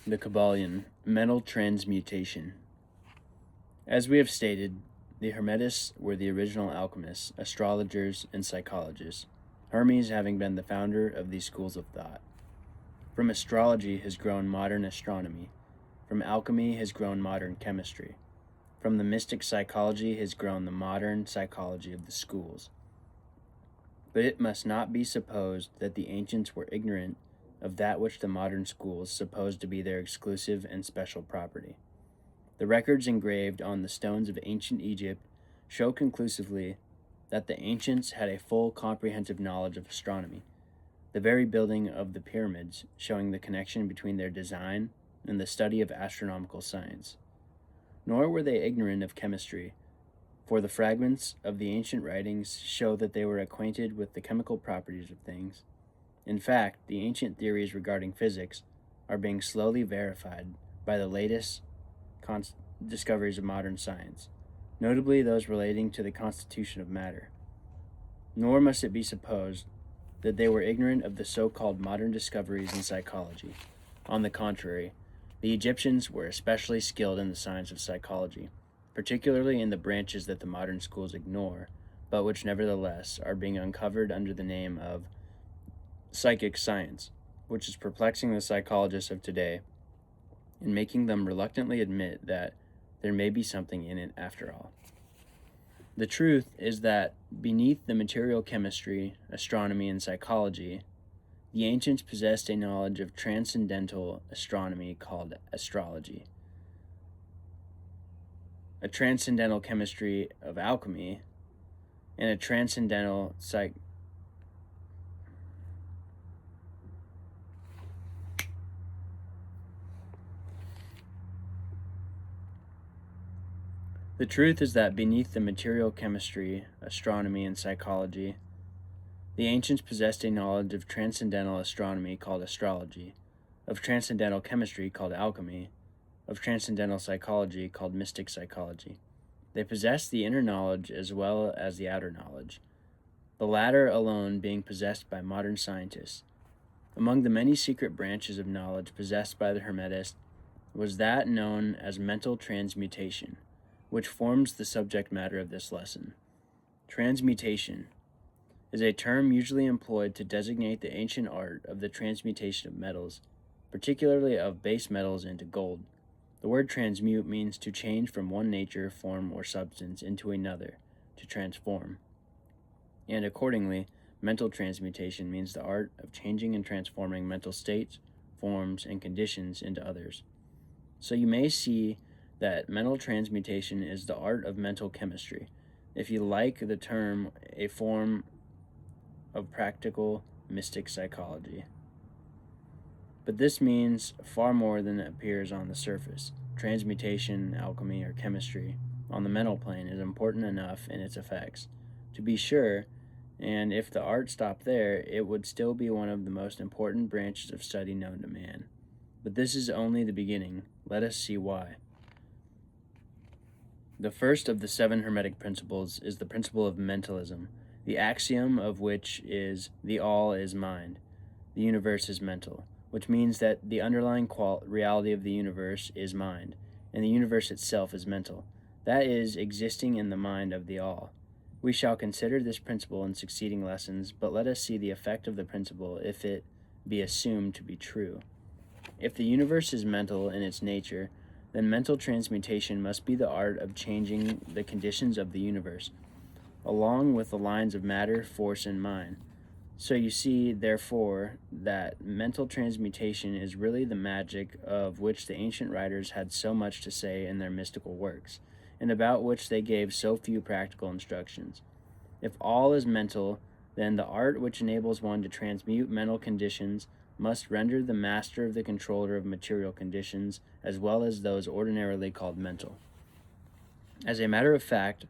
The Kybalion, mental transmutation. As we have stated, the Hermetists were the original alchemists, astrologers, and psychologists, Hermes having been the founder of these schools of thought. From astrology has grown modern astronomy. From alchemy has grown modern chemistry. From the mystic psychology has grown the modern psychology of the schools. But it must not be supposed that the ancients were ignorant of that which the modern schools suppose to be their exclusive and special property. The records engraved on the stones of ancient Egypt show conclusively that the ancients had a full comprehensive knowledge of astronomy, the very building of the pyramids showing the connection between their design and the study of astronomical science. Nor were they ignorant of chemistry, for the fragments of the ancient writings show that they were acquainted with the chemical properties of things. In fact, the ancient theories regarding physics are being slowly verified by the latest discoveries of modern science, notably those relating to the constitution of matter. Nor must it be supposed that they were ignorant of the so-called modern discoveries in psychology. On the contrary, the Egyptians were especially skilled in the science of psychology, particularly in the branches that the modern schools ignore, but which nevertheless are being uncovered under the name of psychic science, which is perplexing the psychologists of today and making them reluctantly admit that there may be something in it after all. The truth is that beneath the material chemistry, astronomy, and psychology, the ancients possessed a knowledge of transcendental astronomy called astrology, a transcendental chemistry of alchemy, and a transcendental The truth is that beneath the material chemistry, astronomy, and psychology, the ancients possessed a knowledge of transcendental astronomy called astrology, of transcendental chemistry called alchemy, of transcendental psychology called mystic psychology. They possessed the inner knowledge as well as the outer knowledge, the latter alone being possessed by modern scientists. Among the many secret branches of knowledge possessed by the Hermetists was that known as mental transmutation, which forms the subject matter of this lesson. Transmutation is a term usually employed to designate the ancient art of the transmutation of metals, particularly of base metals into gold. The word transmute means to change from one nature, form, or substance into another, to transform. And accordingly, mental transmutation means the art of changing and transforming mental states, forms, and conditions into others. So you may see that mental transmutation is the art of mental chemistry, if you like the term, a form of practical mystic psychology. But this means far more than appears on the surface. Transmutation, alchemy, or chemistry on the mental plane is important enough in its effects, to be sure, and if the art stopped there, it would still be one of the most important branches of study known to man. But this is only the beginning. Let us see why. The first of the 7 Hermetic principles is the principle of mentalism, the axiom of which is the all is mind, the universe is mental, which means that the underlying reality of the universe is mind, and the universe itself is mental, that is, existing in the mind of the all. We shall consider this principle in succeeding lessons, but let us see the effect of the principle if it be assumed to be true. If the universe is mental in its nature, then mental transmutation must be the art of changing the conditions of the universe, along with the lines of matter, force, and mind. So you see, therefore, that mental transmutation is really the magic of which the ancient writers had so much to say in their mystical works, and about which they gave so few practical instructions. If all is mental, then the art which enables one to transmute mental conditions must render the master of the controller of material conditions as well as those ordinarily called mental. As a matter of fact,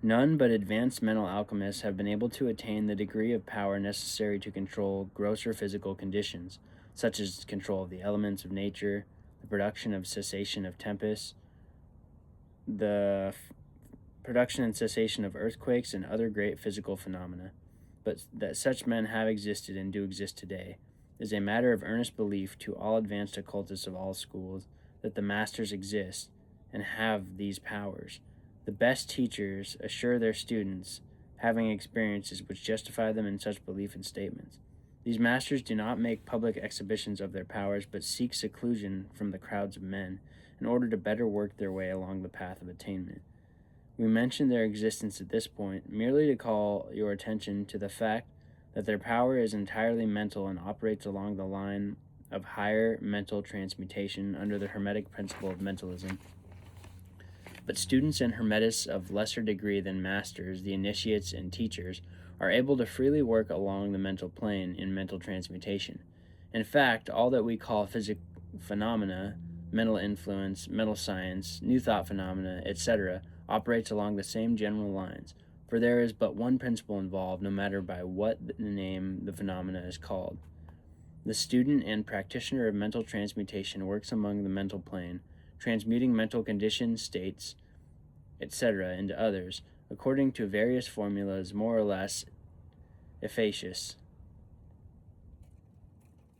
none but advanced mental alchemists have been able to attain the degree of power necessary to control grosser physical conditions, such as control of the elements of nature, the production of cessation of tempests, the production and cessation of earthquakes, and other great physical phenomena, but that such men have existed and do exist today. is a matter of earnest belief to all advanced occultists of all schools that the masters exist and have these powers. The best teachers assure their students having experiences which justify them in such belief and statements. These masters do not make public exhibitions of their powers, but seek seclusion from the crowds of men in order to better work their way along the path of attainment. We mention their existence at this point merely to call your attention to the fact that their power is entirely mental and operates along the line of higher mental transmutation under the Hermetic principle of mentalism. But students and Hermetists of lesser degree than masters, the initiates and teachers, are able to freely work along the mental plane in mental transmutation. In fact, all that we call physical phenomena, mental influence, mental science, new thought phenomena, etc., operates along the same general lines, for there is but one principle involved, no matter by what name the phenomena is called. The student and practitioner of mental transmutation works among the mental plane, transmuting mental conditions, states, etc., into others, according to various formulas more or less efficacious.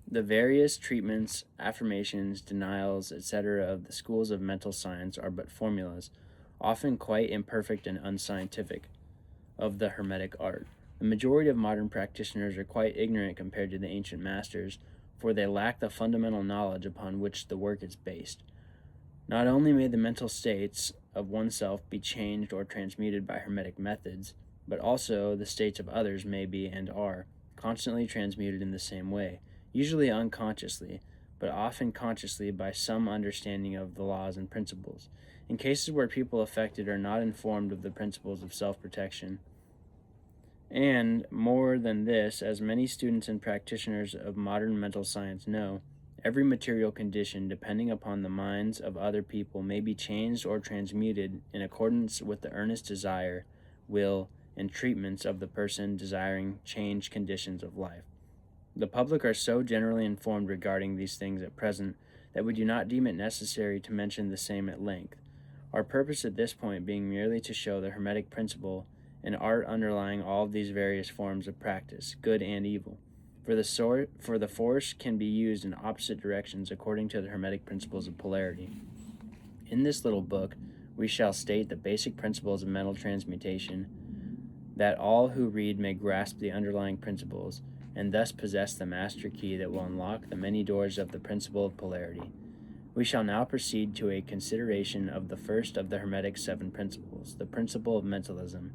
The various treatments, affirmations, denials, etc., of the schools of mental science are but formulas, often quite imperfect and unscientific, of the Hermetic art. The majority of modern practitioners are quite ignorant compared to the ancient masters, for they lack the fundamental knowledge upon which the work is based. Not only may the mental states of oneself be changed or transmuted by Hermetic methods, but also the states of others may be and are constantly transmuted in the same way, usually unconsciously, but often consciously by some understanding of the laws and principles. In cases where people affected are not informed of the principles of self-protection, and, more than this, as many students and practitioners of modern mental science know, every material condition, depending upon the minds of other people, may be changed or transmuted in accordance with the earnest desire, will, and treatments of the person desiring changed conditions of life. The public are so generally informed regarding these things at present that we do not deem it necessary to mention the same at length, our purpose at this point being merely to show the Hermetic principle and art underlying all of these various forms of practice, good and evil. For the force can be used in opposite directions according to the Hermetic principles of polarity. In this little book, we shall state the basic principles of mental transmutation, that all who read may grasp the underlying principles, and thus possess the master key that will unlock the many doors of the principle of polarity. We shall now proceed to a consideration of the first of the Hermetic 7 principles, the principle of mentalism,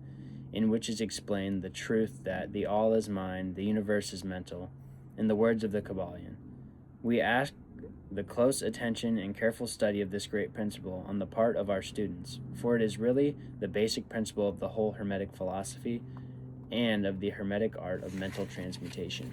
in which is explained the truth that the all is mind, the universe is mental, in the words of the Kybalion. We ask the close attention and careful study of this great principle on the part of our students, for it is really the basic principle of the whole Hermetic philosophy and of the Hermetic art of mental transmutation.